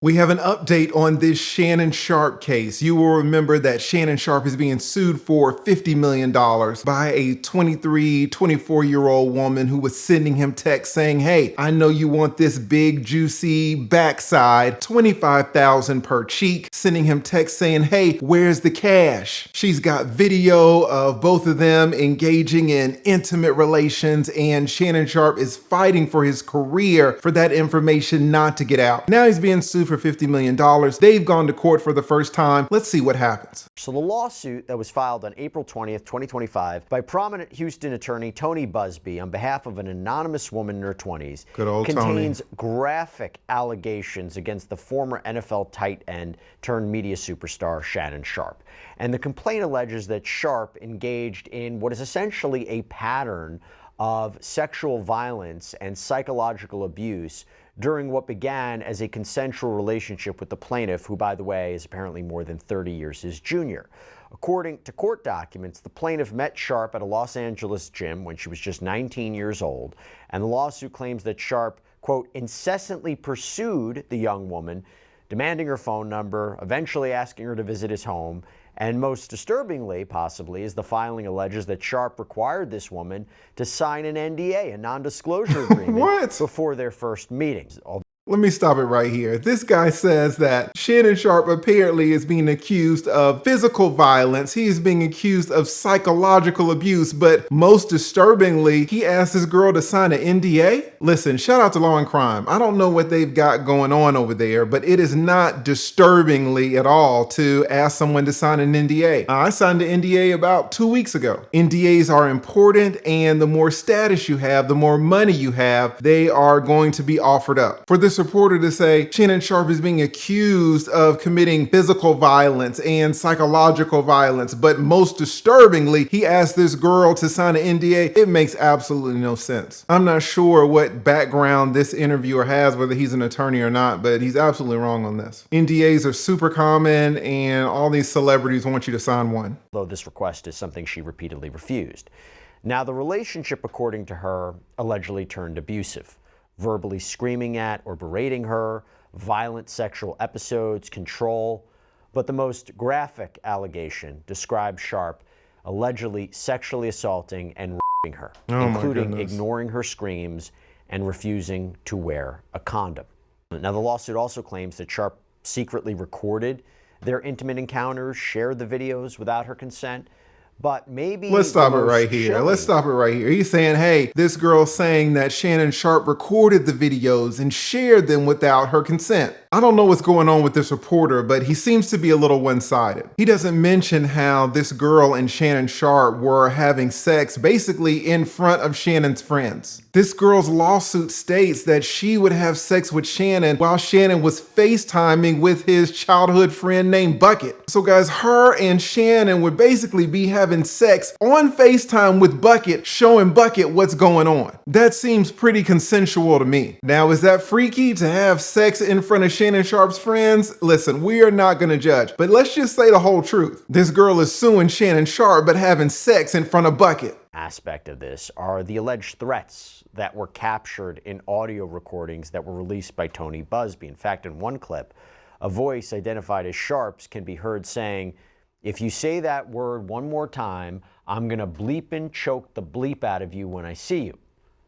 We have an update on this Shannon Sharpe case. You will remember that Shannon Sharpe is being sued for $50 million by a 23, 24-year-old woman who was sending him texts saying, hey, I know you want this big, juicy backside, $25,000 per cheek, sending him texts saying, hey, where's the cash? She's got video of both of them engaging in intimate relations, and Shannon Sharpe is fighting for his career for that information not to get out. Now he's being sued for $50 million. They've gone to court for the first time. Let's see what happens. So the lawsuit that was filed on April 20th, 2025 by prominent Houston attorney Tony Busby on behalf of an anonymous woman in her 20s contains graphic allegations against the former NFL tight end turned media superstar Shannon Sharpe. And the complaint alleges that Sharpe engaged in what is essentially a pattern of sexual violence and psychological abuse during what began as a consensual relationship with the plaintiff, who, by the way, is apparently more than 30 years his junior. According to court documents, the plaintiff met Sharpe at a Los Angeles gym when she was just 19 years old, and the lawsuit claims that Sharpe, quote, incessantly pursued the young woman, demanding her phone number, eventually asking her to visit his home, and most disturbingly, possibly, is the filing alleges that Sharpe required this woman to sign an NDA, a non-disclosure agreement, before their first meetings. Let me stop it right here. This guy says that Shannon Sharpe apparently is being accused of physical violence. He is being accused of psychological abuse, but most disturbingly, he asked this girl to sign an NDA. Listen, shout out to Law and Crime. I don't know what they've got going on over there, but it is not disturbingly at all to ask someone to sign an NDA. I signed an NDA about 2 weeks ago. NDAs are important, and the more status you have, the more money you have, they are going to be offered up. For this reporter to say Shannon Sharpe is being accused of committing physical violence and psychological violence, but most disturbingly, he asked this girl to sign an NDA. It makes absolutely no sense. I'm not sure what background this interviewer has, whether he's an attorney or not, but he's absolutely wrong on this. NDAs are super common, and all these celebrities want you to sign one. Though this request is something she repeatedly refused. Now, the relationship, according to her, allegedly turned abusive. Verbally screaming at or berating her, violent sexual episodes, control. But the most graphic allegation describes Sharpe allegedly sexually assaulting and raping her, including ignoring her screams and refusing to wear a condom. Now, the lawsuit also claims that Sharpe secretly recorded their intimate encounters, shared the videos without her consent. But maybe let's stop it right here. Let's stop it right here. He's saying, hey, this girl's saying that Shannon Sharpe recorded the videos and shared them without her consent. I don't know what's going on with this reporter, but he seems to be a little one-sided. He doesn't mention how this girl and Shannon Sharpe were having sex basically in front of Shannon's friends. This girl's lawsuit states that she would have sex with Shannon while Shannon was FaceTiming with his childhood friend named Bucket. So guys, her and Shannon would basically be having sex on FaceTime with Bucket, showing Bucket what's going on. That seems pretty consensual to me. Now, is that freaky to have sex in front of Shannon Sharpe's friends? Listen, we are not going to judge, but let's just say the whole truth. This girl is suing Shannon Sharpe, but having sex in front of Bucket. Aspect of this are the alleged threats that were captured in audio recordings that were released by Tony Busby. In fact, in one clip, a voice identified as Sharpe's can be heard saying, if you say that word one more time, I'm going to bleep and choke the bleep out of you when I see you.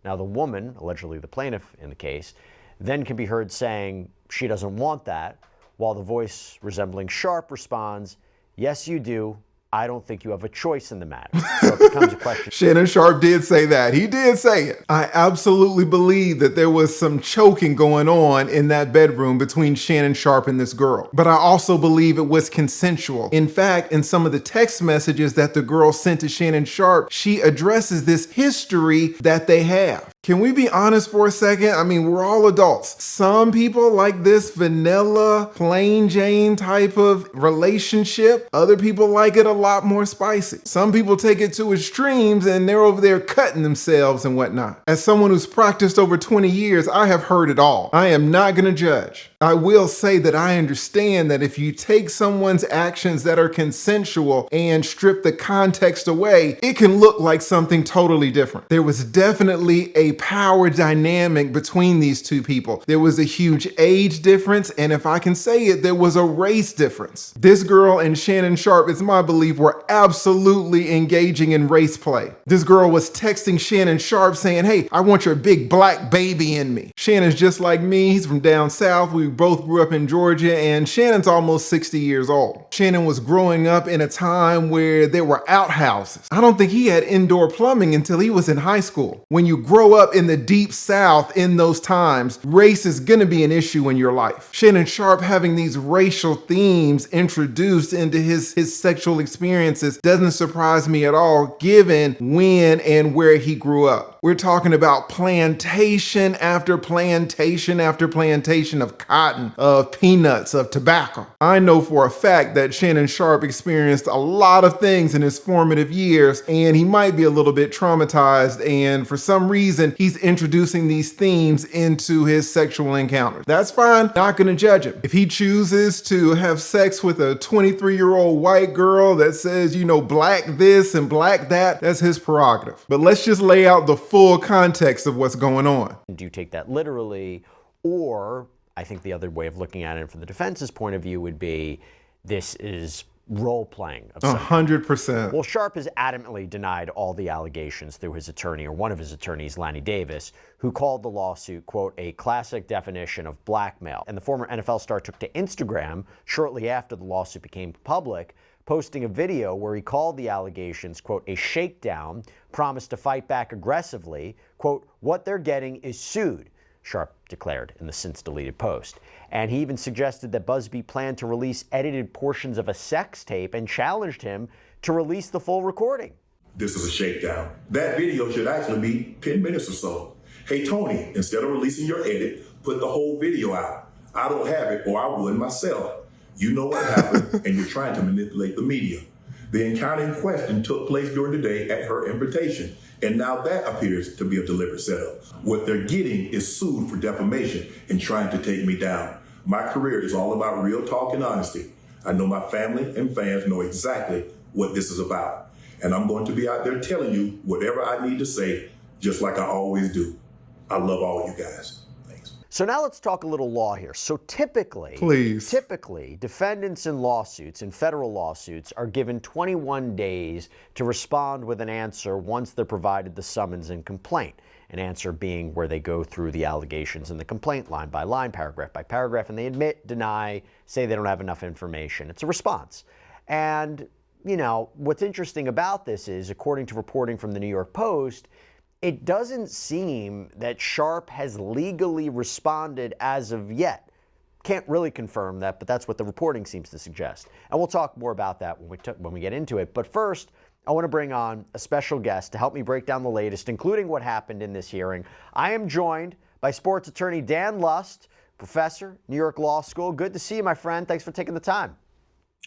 Now, the woman, allegedly the plaintiff in the case, then can be heard saying she doesn't want that, while the voice resembling Sharpe responds, yes, you do. I don't think you have a choice in the matter. So it becomes a question. Shannon Sharpe did say that. He did say it. I absolutely believe that there was some choking going on in that bedroom between Shannon Sharpe and this girl. But I also believe it was consensual. In fact, in some of the text messages that the girl sent to Shannon Sharpe, she addresses this history that they have. Can we be honest for a second? I mean, we're all adults. Some people like this vanilla, plain Jane type of relationship. Other people like it a lot more spicy. Some people take it to extremes and they're over there cutting themselves and whatnot. As someone who's practiced over 20 years, I have heard it all. I am not going to judge. I will say that I understand that if you take someone's actions that are consensual and strip the context away, it can look like something totally different. There was definitely a power dynamic between these two people. There was a huge age difference, and if I can say it, there was a race difference. This girl and Shannon Sharpe, it's my belief, were absolutely engaging in race play. This girl was texting Shannon Sharpe saying, "Hey, I want your big black baby in me." Shannon's just like me. He's from down south. We both grew up in Georgia, and Shannon's almost 60 years old. Shannon was growing up in a time where there were outhouses. I don't think he had indoor plumbing until he was in high school. When you grow up in the deep south in those times, race is gonna be an issue in your life. Shannon Sharpe having these racial themes introduced into his sexual experiences doesn't surprise me at all, given when and where he grew up. We're talking about plantation after plantation after plantation of cotton, of peanuts, of tobacco. I know for a fact that Shannon Sharpe experienced a lot of things in his formative years, and he might be a little bit traumatized, and for some reason, he's introducing these themes into his sexual encounters. That's fine, not gonna judge him. If he chooses to have sex with a 23-year-old white girl that says, black this and black that, that's his prerogative. But let's just lay out the full context of what's going on. Do you take that literally? Or I think the other way of looking at it from the defense's point of view would be this is role playing. 100%. Well, Sharpe has adamantly denied all the allegations through his attorney, or one of his attorneys, Lanny Davis, who called the lawsuit, quote, a classic definition of blackmail. And the former NFL star took to Instagram shortly after the lawsuit became public, posting a video where he called the allegations, quote, a shakedown, promised to fight back aggressively, quote, what they're getting is sued, Sharpe declared in the since-deleted post. And he even suggested that Busby planned to release edited portions of a sex tape and challenged him to release the full recording. This is a shakedown. That video should actually be 10 minutes or so. Hey, Tony, instead of releasing your edit, put the whole video out. I don't have it, or I would myself. You know what happened, and you're trying to manipulate the media. The encounter in question took place during the day at her invitation, and now that appears to be a deliberate setup. What they're getting is sued for defamation and trying to take me down. My career is all about real talk and honesty. I know my family and fans know exactly what this is about, and I'm going to be out there telling you whatever I need to say, just like I always do. I love all you guys. So now let's talk a little law here. So typically, defendants in lawsuits, in federal lawsuits, are given 21 days to respond with an answer once they're provided the summons and complaint. An answer being where they go through the allegations in the complaint line by line, paragraph by paragraph, and they admit, deny, say they don't have enough information. It's a response. And, what's interesting about this is, according to reporting from the New York Post, it doesn't seem that Sharpe has legally responded as of yet. Can't really confirm that, but that's what the reporting seems to suggest. And we'll talk more about that when we get into it. But first, I want to bring on a special guest to help me break down the latest, including what happened in this hearing. I am joined by sports attorney Dan Lust, professor, New York Law School. Good to see you, my friend. Thanks for taking the time.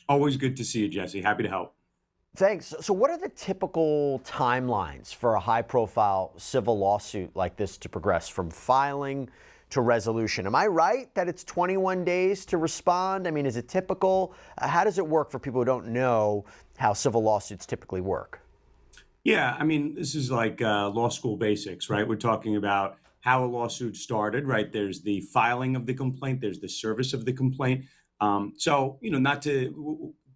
Always good to see you, Jesse. Happy to help. Thanks. So what are the typical timelines for a high-profile civil lawsuit like this to progress from filing to resolution? Am I right that it's 21 days to respond? I mean, is it typical? How does it work for people who don't know how civil lawsuits typically work? Yeah, I mean, this is like law school basics, right? We're talking about how a lawsuit started, right? There's the filing of the complaint. There's the service of the complaint.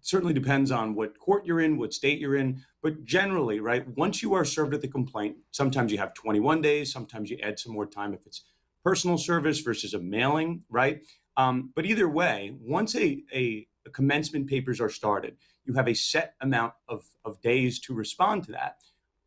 Certainly depends on what court you're in, what state you're in, but generally, right, once you are served with the complaint, sometimes you have 21 days, sometimes you add some more time if it's personal service versus a mailing, right? But either way, once a commencement papers are started, you have a set amount of days to respond to that.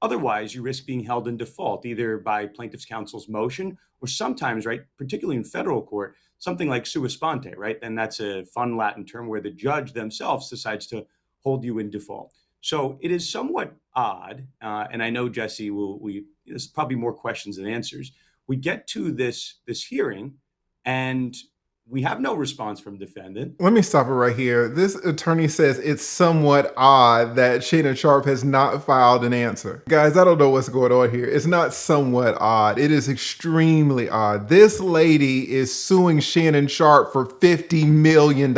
Otherwise, you risk being held in default, either by plaintiff's counsel's motion or sometimes, right, particularly in federal court, something like sua sponte, right? And that's a fun Latin term where the judge themselves decides to hold you in default. So it is somewhat odd, and I know, Jesse, there's probably more questions than answers. We get to this hearing, and we have no response from defendant. Let me stop it right here. This attorney says it's somewhat odd that Shannon Sharpe has not filed an answer. Guys, I don't know what's going on here. It's not somewhat odd. It is extremely odd. This lady is suing Shannon Sharpe for $50 million.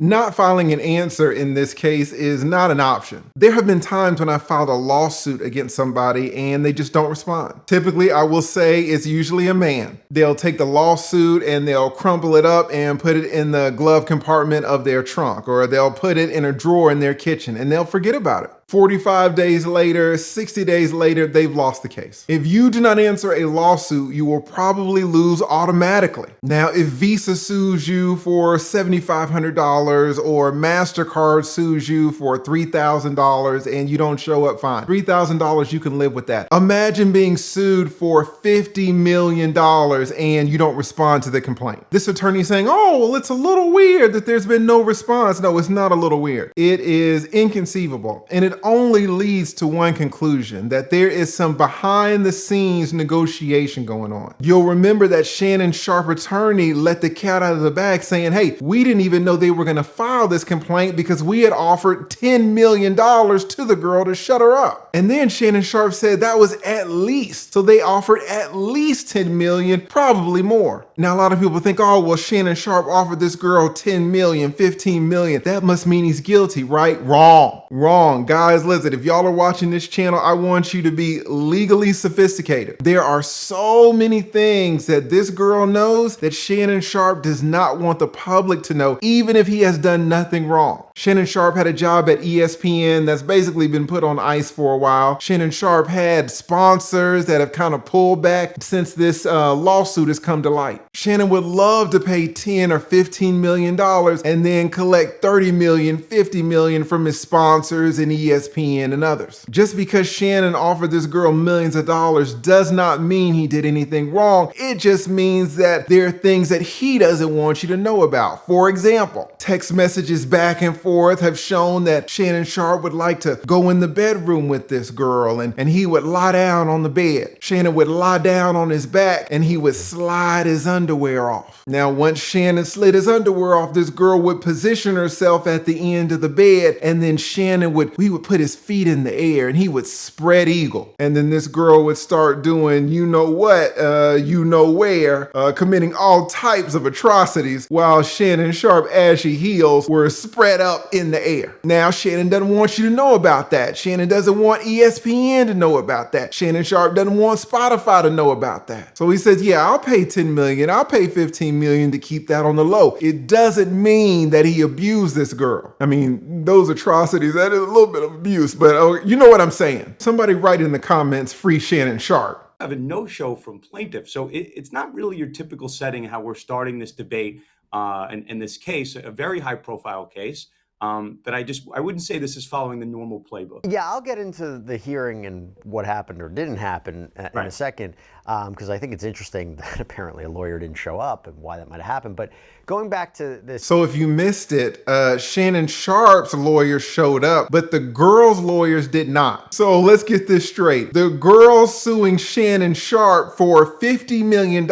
Not filing an answer in this case is not an option. There have been times when I filed a lawsuit against somebody and they just don't respond. Typically, I will say it's usually a man. They'll take the lawsuit and they'll crumple it up and put it in the glove compartment of their trunk, or they'll put it in a drawer in their kitchen and they'll forget about it. 45 days later, 60 days later, they've lost the case. If you do not answer a lawsuit, you will probably lose automatically. Now, if Visa sues you for $7,500 or MasterCard sues you for $3,000 and you don't show up, fine. $3,000, you can live with that. Imagine being sued for $50 million and you don't respond to the complaint. This attorney saying, oh, well, it's a little weird that there's been no response. No, it's not a little weird. It is inconceivable. And it only leads to one conclusion, that there is some behind the scenes negotiation going on. You'll remember that Shannon Sharpe attorney let the cat out of the bag saying, hey, we didn't even know they were going to file this complaint because we had offered $10 million to the girl to shut her up. And then Shannon Sharpe said that was at least. So they offered at least $10 million, probably more. Now, a lot of people think, oh, well, Shannon Sharpe offered this girl $10 million, $15 million. That must mean he's guilty, right? Wrong. Guys, listen, if y'all are watching this channel, I want you to be legally sophisticated. There are so many things that this girl knows that Shannon Sharpe does not want the public to know, even if he has done nothing wrong. Shannon Sharpe had a job at ESPN that's basically been put on ice for a while. Shannon Sharpe had sponsors that have kind of pulled back since this lawsuit has come to light. Shannon would love to pay $10 or $15 million and then collect $30 million, $50 million from his sponsors and ESPN and others. Just because Shannon offered this girl millions of dollars does not mean he did anything wrong. It just means that there are things that he doesn't want you to know about. For example, text messages back and forth have shown that Shannon Sharpe would like to go in the bedroom with this girl and he would lie down on the bed. Shannon would lie down on his back and he would slide his underwear off. Now, once Shannon slid his underwear off, this girl would position herself at the end of the bed and then Shannon would put his feet in the air and he would spread eagle. And then this girl would start doing you know what, you know where, committing all types of atrocities while Shannon Sharpe ashy heels were spread up in the air. Now, Shannon doesn't want you to know about that. Shannon doesn't want ESPN to know about that. Shannon Sharpe doesn't want Spotify to know about that. So he says, yeah, I'll pay $10 million. I'll pay $15 million to keep that on the low. It doesn't mean that he abused this girl. I mean, those atrocities, that is a little bit of abuse, but you know what I'm saying. Somebody write in the comments, free Shannon Sharpe. Have a no-show from plaintiff. So it's not really your typical setting how we're starting this debate in this case, a very high-profile case. But I wouldn't say this is following the normal playbook. Yeah, I'll get into the hearing and what happened or didn't happen in a second, because I think it's interesting that apparently a lawyer didn't show up and why that might have happened. But going back to this. So if you missed it, Shannon Sharpe's lawyer showed up, but the girls' lawyers did not. So let's get this straight. The girls suing Shannon Sharpe for $50 million.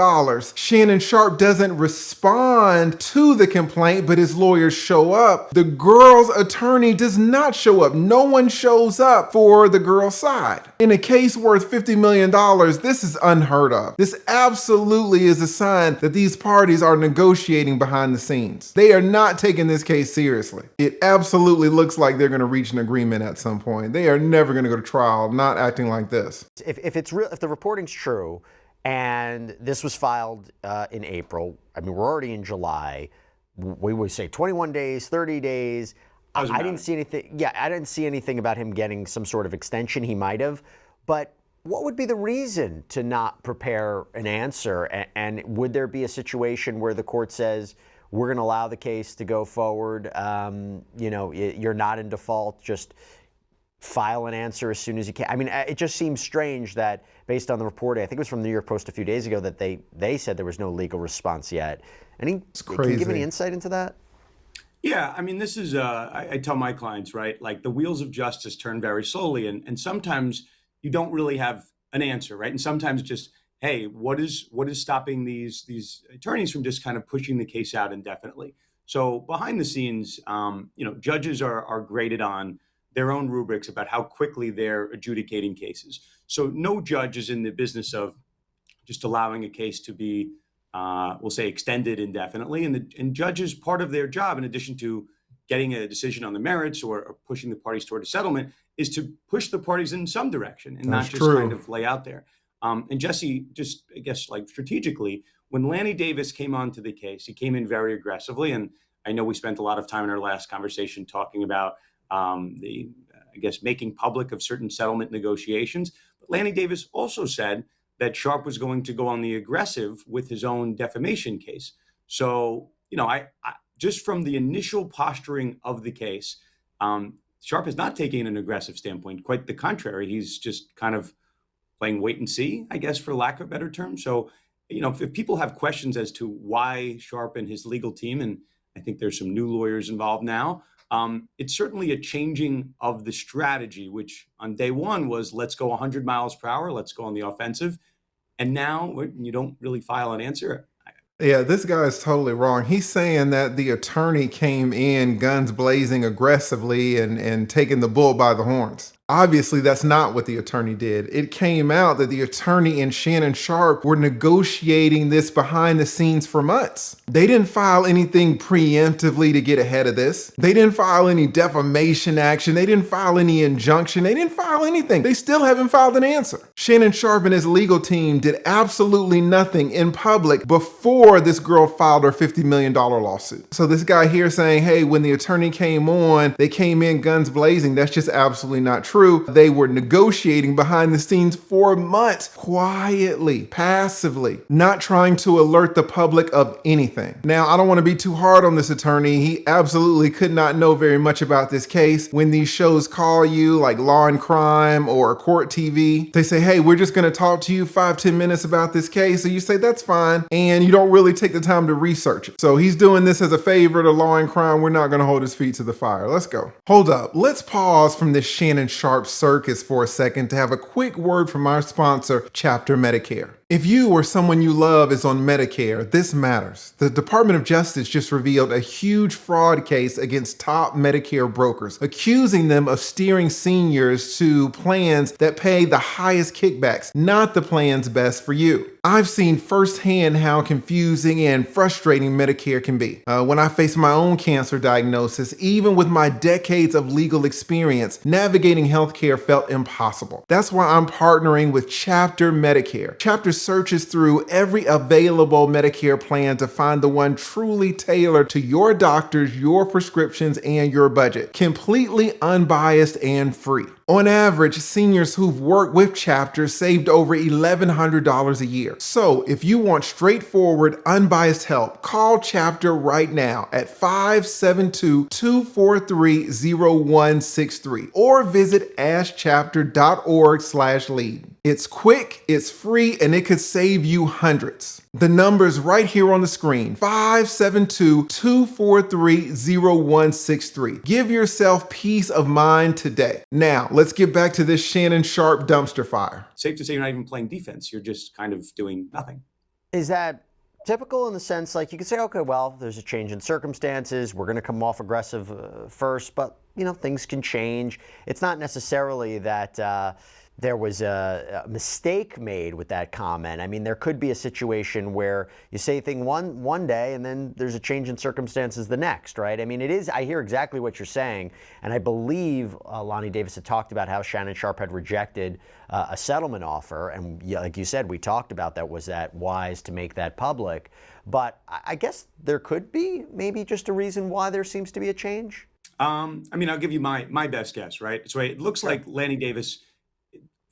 Shannon Sharpe doesn't respond to the complaint, but his lawyers show up. The girl's attorney does not show up. No one shows up for the girl's side. In a case worth $50 million, this is unheard of. This absolutely is a sign that these parties are negotiating behind the scenes. They are not taking this case seriously. It absolutely looks like they're going to reach an agreement at some point. They are never going to go to trial not acting like this. If it's real, if the reporting's true, and this was filed in April, I mean, we're already in July. We would say 21 days, 30 days. I didn't see anything. Yeah, I didn't see anything about him getting some sort of extension. He might have, but what would be the reason to not prepare an answer? And would there be a situation where the court says, we're going to allow the case to go forward? You know, you're not in default, just file an answer as soon as you can. I mean, it just seems strange that based on the reporting, I think it was from the New York Post a few days ago, that they said there was no legal response yet. Can you give any insight into that? Yeah, I mean, this is, I tell my clients, right, like the wheels of justice turn very slowly, and sometimes you don't really have an answer, right? And sometimes just hey, what is stopping these attorneys from just kind of pushing the case out indefinitely? So behind the scenes, judges are graded on their own rubrics about how quickly they're adjudicating cases. So no judge is in the business of just allowing a case to be, we'll say, extended indefinitely. And judges, part of their job, in addition to getting a decision on the merits or pushing the parties toward a settlement, is to push the parties in some direction and not just kind of lay out there. And Jesse, just I guess like strategically, when Lanny Davis came onto the case, he came in very aggressively. And I know we spent a lot of time in our last conversation talking about making public of certain settlement negotiations. But Lanny Davis also said that Sharpe was going to go on the aggressive with his own defamation case. So, I just from the initial posturing of the case, Sharpe is not taking an aggressive standpoint. Quite the contrary. He's just kind of playing wait and see, I guess, for lack of a better term. So, if people have questions as to why Sharpe and his legal team, and I think there's some new lawyers involved now, it's certainly a changing of the strategy, which on day one was let's go 100 miles per hour, let's go on the offensive. And now you don't really file an answer. Yeah, this guy is totally wrong. He's saying that the attorney came in guns blazing aggressively and taking the bull by the horns. Obviously, that's not what the attorney did. It came out that the attorney and Shannon Sharpe were negotiating this behind the scenes for months. They didn't file anything preemptively to get ahead of this. They didn't file any defamation action. They didn't file any injunction. They didn't file anything. They still haven't filed an answer. Shannon Sharpe and his legal team did absolutely nothing in public before this girl filed her $50 million lawsuit. So this guy here saying, hey, when the attorney came on, they came in guns blazing. That's just absolutely not true. They were negotiating behind the scenes for months, quietly, passively, not trying to alert the public of anything. Now, I don't want to be too hard on this attorney. He absolutely could not know very much about this case. When these shows call you, like Law and Crime or Court TV, they say, hey, we're just going to talk to you 5-10 minutes about this case. So you say, that's fine. And you don't really take the time to research it. So he's doing this as a favor to Law and Crime. We're not going to hold his feet to the fire. Let's go. Hold up. Let's pause from this Shannon Sharpe circus for a second to have a quick word from our sponsor, Chapter Medicare. If you or someone you love is on Medicare, this matters. The Department of Justice just revealed a huge fraud case against top Medicare brokers, accusing them of steering seniors to plans that pay the highest kickbacks, not the plans best for you. I've seen firsthand how confusing and frustrating Medicare can be. When I faced my own cancer diagnosis, even with my decades of legal experience, navigating healthcare felt impossible. That's why I'm partnering with Chapter Medicare. Chapter searches through every available Medicare plan to find the one truly tailored to your doctors, your prescriptions, and your budget. Completely unbiased and free. On average, seniors who've worked with Chapter saved over $1,100 a year. So if you want straightforward, unbiased help, call Chapter right now at 572-243-0163 or visit askchapter.org/lead. It's quick, it's free, and it could save you hundreds. The number's right here on the screen, 572-243-0163. Give yourself peace of mind today. Now, let's get back to this Shannon Sharpe dumpster fire. Safe to say you're not even playing defense. You're just kind of doing nothing. Is that typical in the sense, like you could say, okay, well, there's a change in circumstances. We're going to come off aggressive first, but, things can change. It's not necessarily that there was a mistake made with that comment. I mean, there could be a situation where you say a thing one day and then there's a change in circumstances the next, right? I mean, I hear exactly what you're saying. And I believe Lonnie Davis had talked about how Shannon Sharpe had rejected a settlement offer. And like you said, we talked about that. Was that wise to make that public? But I guess there could be maybe just a reason why there seems to be a change. I'll give you my best guess, right? So it looks like Lanny Davis,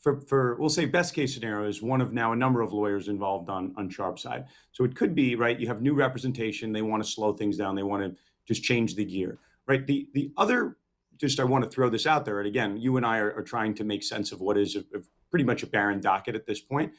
for we'll say best case scenario, is one of now a number of lawyers involved on Sharpe's side. So it could be, right, you have new representation, they want to slow things down, they want to just change the gear, right? The other, just I want to throw this out there, and again, you and I are trying to make sense of what is pretty much a barren docket at this point.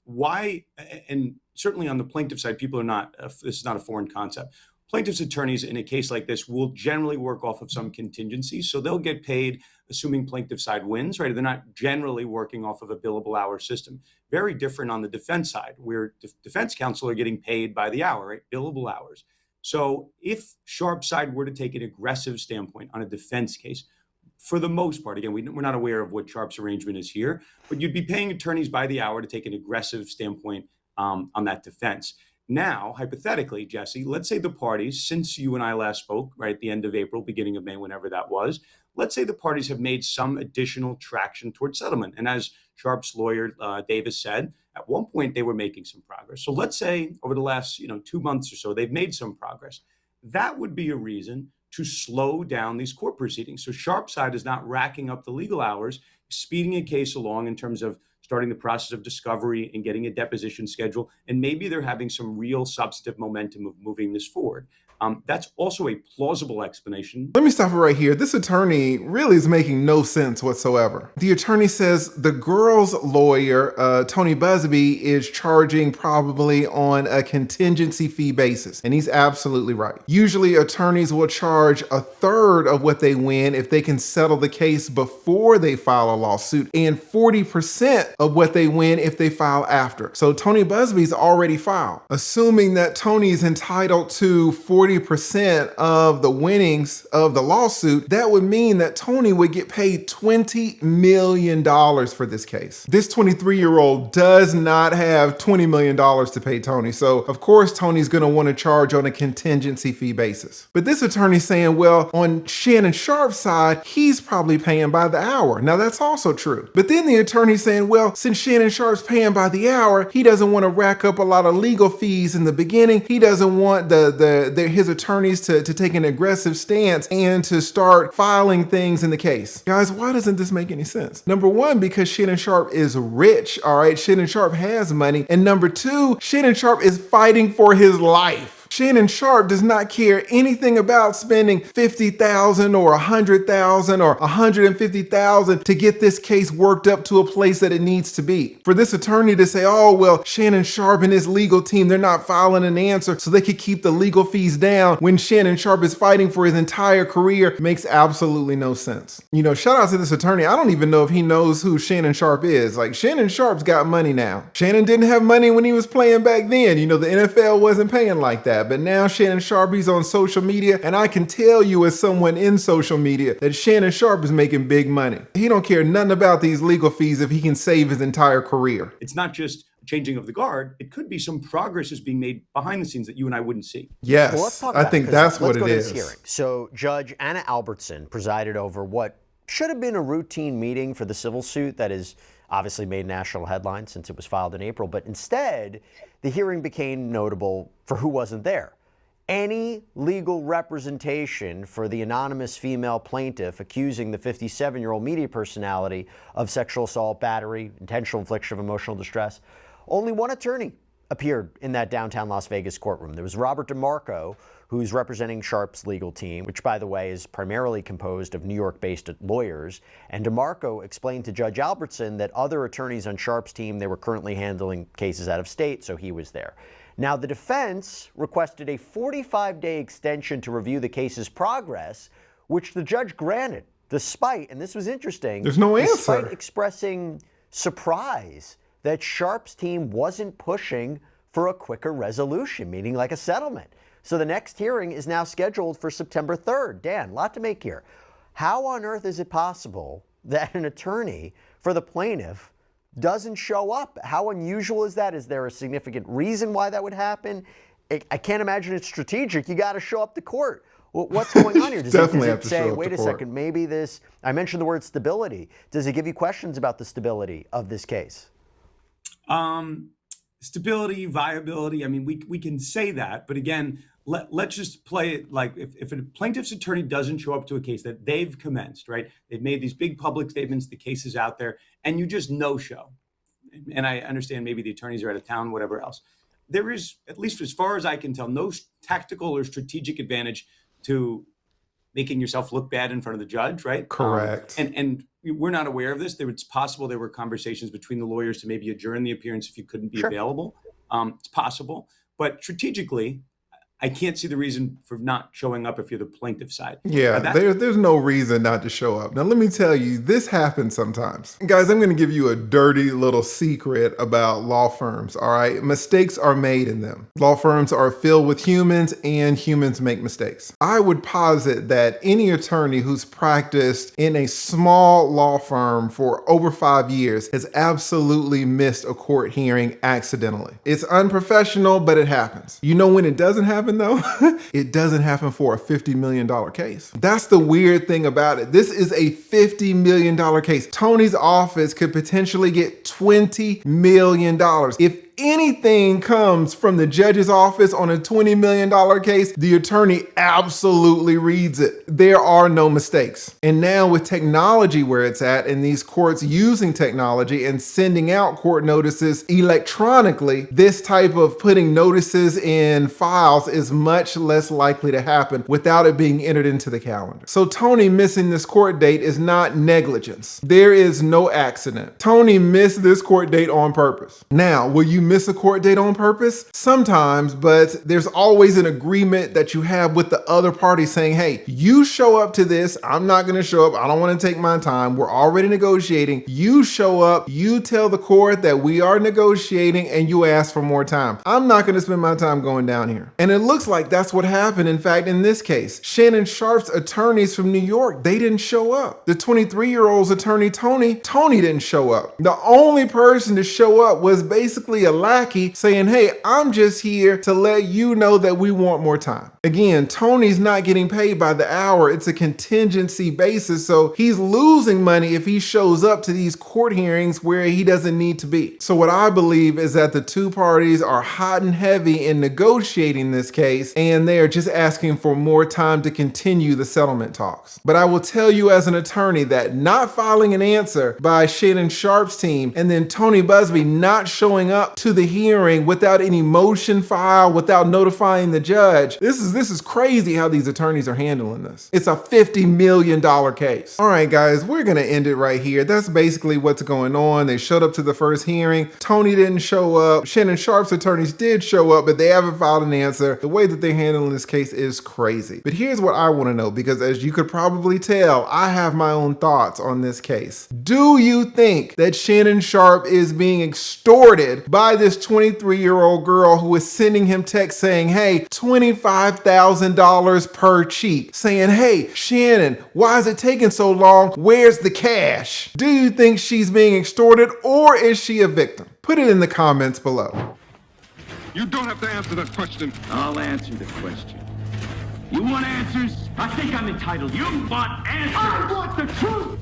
Why, and certainly on the plaintiff side, people are not, this is not a foreign concept. plaintiff's attorneys in a case like this will generally work off of some contingencies. So they'll get paid assuming plaintiff side wins, right? They're not generally working off of a billable hour system. Very different on the defense side, where defense counsel are getting paid by the hour, right? Billable hours. So if Sharpe's side were to take an aggressive standpoint on a defense case, for the most part, again, we're not aware of what Sharpe's arrangement is here, but you'd be paying attorneys by the hour to take an aggressive standpoint on that defense. Now, hypothetically, Jesse, let's say the parties, since you and I last spoke, right, at the end of April, beginning of May, whenever that was, let's say the parties have made some additional traction towards settlement. And as Sharpe's lawyer, Davis, said, at one point they were making some progress. So let's say over the last 2 months or so, they've made some progress. That would be a reason to slow down these court proceedings. So Sharpe's side is not racking up the legal hours, speeding a case along in terms of starting the process of discovery and getting a deposition schedule. And maybe they're having some real substantive momentum of moving this forward. That's also a plausible explanation. Let me stop it right here. This attorney really is making no sense whatsoever. The attorney says the girl's lawyer, Tony Busby, is charging probably on a contingency fee basis. And he's absolutely right. Usually attorneys will charge a third of what they win if they can settle the case before they file a lawsuit, and 40% of what they win if they file after. So Tony Busby's already filed. Assuming that Tony's entitled to 40% of the winnings of the lawsuit, that would mean that Tony would get paid $20 million for this case. This 23-year-old does not have $20 million to pay Tony. So of course, Tony's gonna wanna charge on a contingency fee basis. But this attorney's saying, well, on Shannon Sharpe's side, he's probably paying by the hour. Now that's also true. But then the attorney's saying, well, since Shannon Sharpe's paying by the hour, he doesn't wanna rack up a lot of legal fees in the beginning. He doesn't want his attorneys to take an aggressive stance and to start filing things in the case. Guys, why doesn't this make any sense? Number one, because Shannon Sharpe is rich, all right? Shannon Sharpe has money. And number two, Shannon Sharpe is fighting for his life. Shannon Sharpe does not care anything about spending $50,000 or $100,000 or $150,000 to get this case worked up to a place that it needs to be. For this attorney to say, oh, well, Shannon Sharpe and his legal team, they're not filing an answer so they could keep the legal fees down when Shannon Sharpe is fighting for his entire career makes absolutely no sense. Shout out to this attorney. I don't even know if he knows who Shannon Sharpe is. Like, Shannon Sharpe's got money now. Shannon didn't have money when he was playing back then. The NFL wasn't paying like that. But now Shannon Sharpe's on social media, and I can tell you as someone in social media that Shannon Sharpe is making big money. He don't care nothing about these legal fees if he can save his entire career. It's not just changing of the guard. It could be some progress is being made behind the scenes that you and I wouldn't see. Yes, well, let's talk I think that's what it is. Hearing. So Judge Anna Albertson presided over what should have been a routine meeting for the civil suit that has obviously made national headlines since it was filed in April, but instead the hearing became notable for who wasn't there. Any legal representation for the anonymous female plaintiff accusing the 57-year-old media personality of sexual assault, battery, intentional infliction of emotional distress. Only one attorney appeared in that downtown Las Vegas courtroom. There was Robert DeMarco, who's representing Sharpe's legal team, which, by the way, is primarily composed of New York-based lawyers. And DeMarco explained to Judge Albertson that other attorneys on Sharpe's team, they were currently handling cases out of state, so he was there. Now, the defense requested a 45-day extension to review the case's progress, which the judge granted, despite, and this was interesting, there's no answer, despite expressing surprise that Sharpe's team wasn't pushing for a quicker resolution, meaning like a settlement. So the next hearing is now scheduled for September 3rd. Dan, a lot to make here. How on earth is it possible that an attorney for the plaintiff doesn't show up? How unusual is that? Is there a significant reason why that would happen? I can't imagine it's strategic. You got to show up to court. Well, what's going on here? Does it say, wait a second, maybe this, I mentioned the word stability. Does it give you questions about the stability of this case? Stability, viability, I mean, we can say that, but again, let's just play it like if a plaintiff's attorney doesn't show up to a case that they've commenced, right? They've made these big public statements, the case is out there, and you just no-show. And I understand maybe the attorneys are out of town, whatever else. There is, at least as far as I can tell, no tactical or strategic advantage to making yourself look bad in front of the judge, right? Correct. And we're not aware of this. It's possible there were conversations between the lawyers to maybe adjourn the appearance if you couldn't be available. It's possible. But strategically, I can't see the reason for not showing up if you're the plaintiff side. Yeah, there's no reason not to show up. Now, let me tell you, this happens sometimes. Guys, I'm going to give you a dirty little secret about law firms, all right? Mistakes are made in them. Law firms are filled with humans, and humans make mistakes. I would posit that any attorney who's practiced in a small law firm for over 5 years has absolutely missed a court hearing accidentally. It's unprofessional, but it happens. You know when it doesn't happen though? It doesn't happen for a $50 million case. That's the weird thing about it. This is a $50 million case. Tony's office could potentially get $20 million. If anything comes from the judge's office on a $20 million case, the attorney absolutely reads it. There are no mistakes. And now with technology where it's at, and these courts using technology and sending out court notices electronically, this type of putting notices in files is much less likely to happen without it being entered into the calendar. So Tony missing this court date is not negligence. There is no accident. Tony missed this court date on purpose. Now, will you miss a court date on purpose? Sometimes, but there's always an agreement that you have with the other party saying, hey, you show up to this, I'm not going to show up, I don't want to take my time, we're already negotiating. You show up, you tell the court that we are negotiating, and you ask for more time. I'm not going to spend my time going down here. And it looks like that's what happened, in fact, in this case. Shannon Sharpe's attorneys from New York, they didn't show up. The 23-year-old's attorney, Tony didn't show up. The only person to show up was basically a lackey saying, hey, I'm just here to let you know that we want more time. Again, Tony's not getting paid by the hour. It's a contingency basis. So he's losing money if he shows up to these court hearings where he doesn't need to be. So what I believe is that the two parties are hot and heavy in negotiating this case, and they are just asking for more time to continue the settlement talks. But I will tell you as an attorney that not filing an answer by Shannon Sharpe's team and then Tony Busby not showing up to the hearing without any motion filed, without notifying the judge, this is crazy how these attorneys are handling this. It's a $50 million case. All right, guys, we're gonna end it right here. That's basically what's going on. They showed up to the first hearing. Tony didn't show up. Shannon Sharpe's attorneys did show up, but they haven't filed an answer. The way that they're handling this case is crazy. But here's what I want to know, because as you could probably tell, I have my own thoughts on this case. Do you think that Shannon Sharpe is being extorted by this 23-year-old girl who is sending him texts saying, hey, $25,000 per cheek, saying, hey, Shannon, why is it taking so long? Where's the cash? Do you think she's being extorted, or is she a victim? Put it in the comments below. You don't have to answer that question. I'll answer the question. You want answers? I think I'm entitled. You want answers? I want the truth!